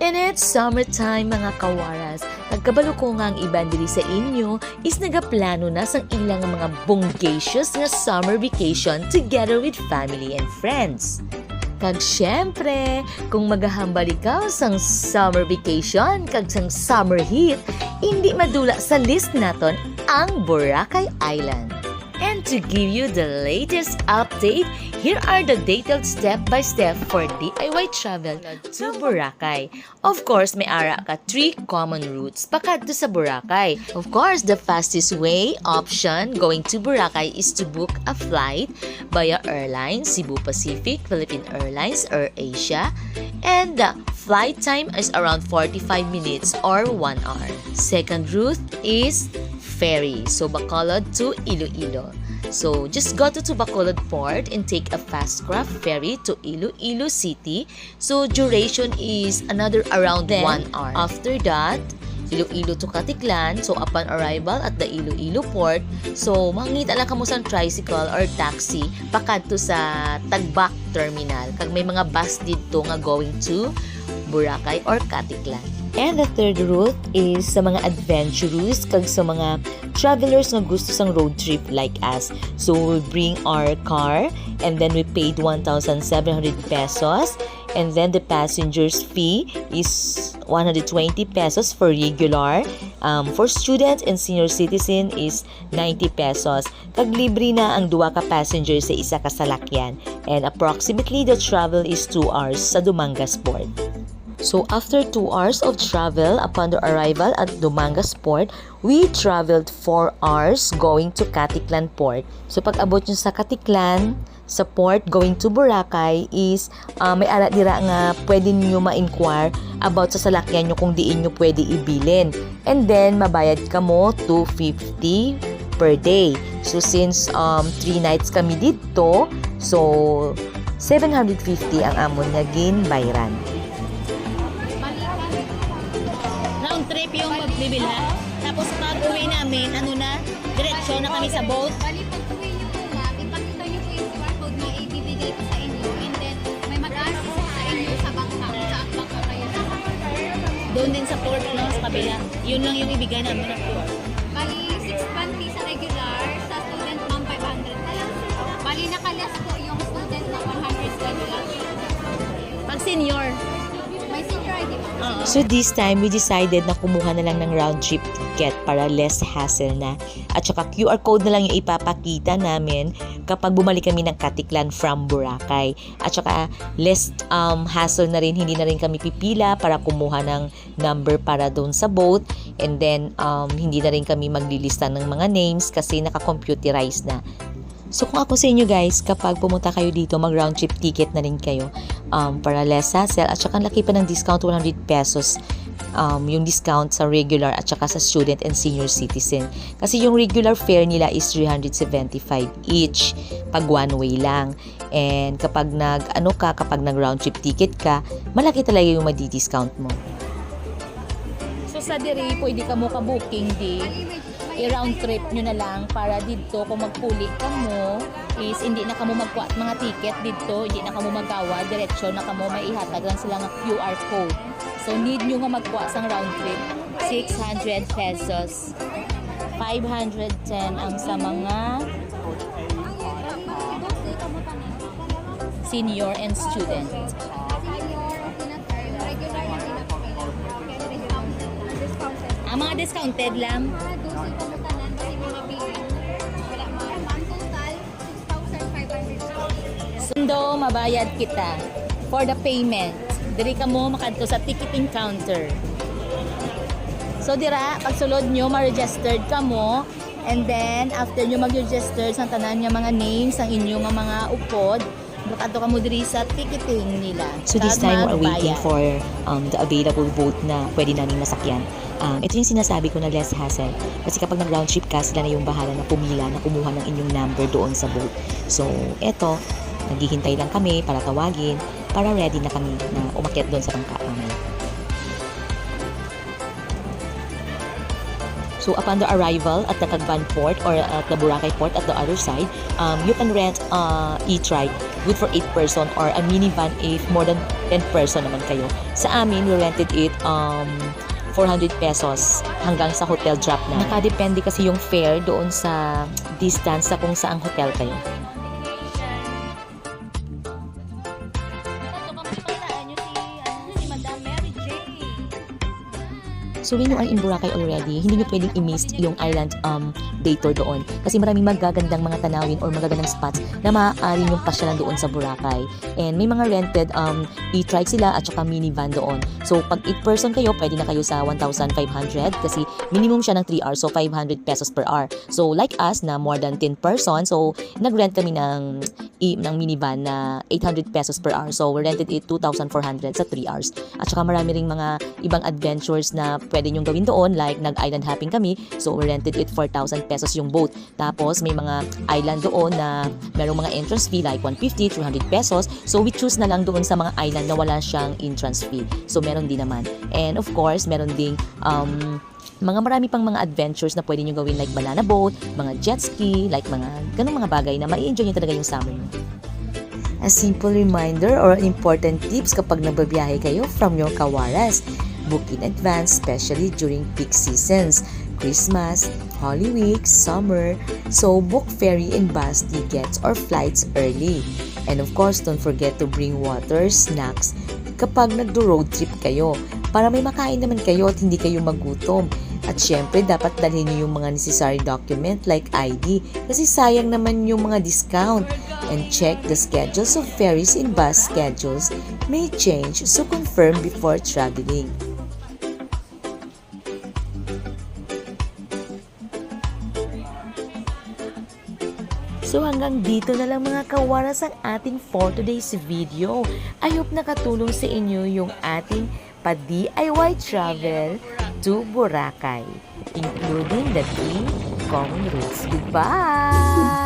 And it's summertime mga kawaras. Nagkabalo ko nga ang iban diri sa inyo is nagaplano na sang ilang mga bonggacious nga summer vacation together with family and friends. Kag syempre, kung maghahambal ikaw sang summer vacation kag sang summer heat, hindi madula sa list naton ang Boracay Island. And to give you the latest update, here are the detailed step-by-step for DIY travel to Boracay. Of course, may ara ka 3 common routes pakadto sa Boracay. Of course, the fastest way option going to Boracay is to book a flight via airlines, Cebu Pacific, Philippine Airlines, or Asia. And the flight time is around 45 minutes or 1 hour. Second route is ferry, so Bacolod to Iloilo. So just go to Bacolod Port and take a fast craft ferry to Iloilo City. So duration is another around 1 hour. After that, Iloilo to Katiklan. So upon arrival at the Iloilo Port, so mangita lang kamo sa tricycle or taxi pakadto sa Tagbak Terminal. Kag may mga bus dito nga going to Boracay or Katiklan. And the third route is sa mga adventurous kag sa mga travelers nga gusto sang road trip like us. So we bring our car and then we paid 1,700 pesos, and then the passenger's fee is 120 pesos for regular. For students and senior citizen is 90 pesos. Kag libre na ang duwa ka passenger sa isa ka salakyan. And approximately the travel is 2 hours sa Dumangas Port. So after 2 hours of travel upon the arrival at Dumangas Port, we traveled 4 hours going to Katiklan Port. So pag abot nyo sa Katiklan, sa port going to Boracay is may ara dira nga pwede niyo ma-inquire about sa salakyan nyo kung diin nyo pwede ibilin. And then mabayad ka mo 250 per day. So since 3 nights kami dito, so 750 ang amon nga ginbayran. Trip yung magbibilha. Tapos pag uwi namin, diretsyo na kami sa boat. Bali, pag uwi nyo po ma'am, ipakita nyo po yung QR code na ibibigay ko sa inyo. And then, may mag-assist sa inyo sa bangka. Saan bangka kayo? Doon din sa port, no, sa kabila. Yun lang yung ibigay namin ng QR. Bali, 620 sa regular, sa student ma'am 500 na lang. Bali, nakalas po yung student na 100 regular. Pag senior, May senior ID po. So this time, we decided na kumuha na lang ng round trip ticket para less hassle na. At saka QR code na lang yung ipapakita namin kapag bumalik kami ng Katiklan from Boracay. At saka less hassle na rin, hindi na rin kami pipila para kumuha ng number para doon sa boat. And then, hindi na rin kami maglilista ng mga names kasi naka-computerize na. So kung ako sa inyo guys, kapag pumunta kayo dito, mag round trip ticket na rin kayo para less hassle. At saka laki pa ng discount, 100 pesos yung discount sa regular at saka sa student and senior citizen. Kasi yung regular fare nila is 375 each pag one way lang. And kapag kapag nag round trip ticket ka, malaki talaga yung madi-discount mo. so sa diri, pwede ka mo ka-booking di. I-round trip nyo na lang para dito kung magpuli ka mo is hindi na kamo magkuha mga ticket dito, hindi na kamo magawa, diretsyo na kamo may ihatag lang sila ng QR code. So need nyo nga magkuha sang round trip, 600 pesos. 510 ang sa mga senior and student. Ang mga discounted lang. Sundo, mabayad kita for the payment. Diri ka mo makadto sa ticketing counter. So dira, pag sulod nyo, ma-registered ka mo. And then, after nyo mag-register sa tanan nga mga names, ang inyong mga upod, makadto ka mo diri sa ticketing nila. So this time, we're waiting Magbayad. for the available boat na pwede namin masakyan. Ito yung sinasabi ko na less hassle. Kasi kapag nag-round trip ka, sila na yung bahala na pumila na kumuha ng inyong number doon sa boat. So, eto, naghihintay lang kami para tawagin, para ready na kami na umakyat doon sa bangka namin. So upon the arrival at the Cagban port or at the Boracay port at the other side, you can rent e-trike, good for 8 person, or a minivan if more than 10 person naman kayo. Sa amin, we rented it 400 pesos hanggang sa hotel drop na. Nakadepende kasi yung fare doon sa distance sa kung saang hotel kayo. So when you are in Boracay already, hindi nyo pwedeng i-miss yung island day tour doon. Kasi maraming magagandang mga tanawin or magagandang spots na maaari yung pasyalan doon sa Boracay. And may mga rented e-trike sila at saka minivan doon. So pag 8 person kayo, pwede na kayo sa 1,500 kasi minimum siya ng 3 hours, so 500 pesos per hour. So like us na more than 10 person, so nag-rent kami ng minivan na 800 pesos per hour. So we rented it 2,400 sa 3 hours. At saka marami ring mga ibang adventures na pwede nyong gawin doon, like nag-island hopping kami, so we rented it 4,000 pesos yung boat. Tapos may mga island doon na merong mga entrance fee like 150, 300 pesos, so we choose na lang doon sa mga island na wala siyang entrance fee. So meron din naman. And of course, meron ding mga marami pang mga adventures na pwede nyo gawin like banana boat, mga jet ski, like mga ganung mga bagay na mai-enjoy nyo talaga yung summer nyo. A simple reminder or important tips kapag nagbabiyahe kayo from your Kawaras. Book in advance, especially during peak seasons, Christmas, Holy Week, summer. So book ferry and bus tickets or flights early. And of course, don't forget to bring water, snacks kapag nagdo-road trip kayo para may makain naman kayo at hindi kayo magutom. At syempre, dapat dalhin niyo yung mga necessary document like ID kasi sayang naman yung mga discount. And check the schedules of ferries and bus schedules may change, so confirm before traveling. So hanggang dito na lang mga kawaras ang ating for today's video. I hope nakatulong sa inyo yung ating pa-DIY travel to Boracay, including the 3 common routes. Goodbye!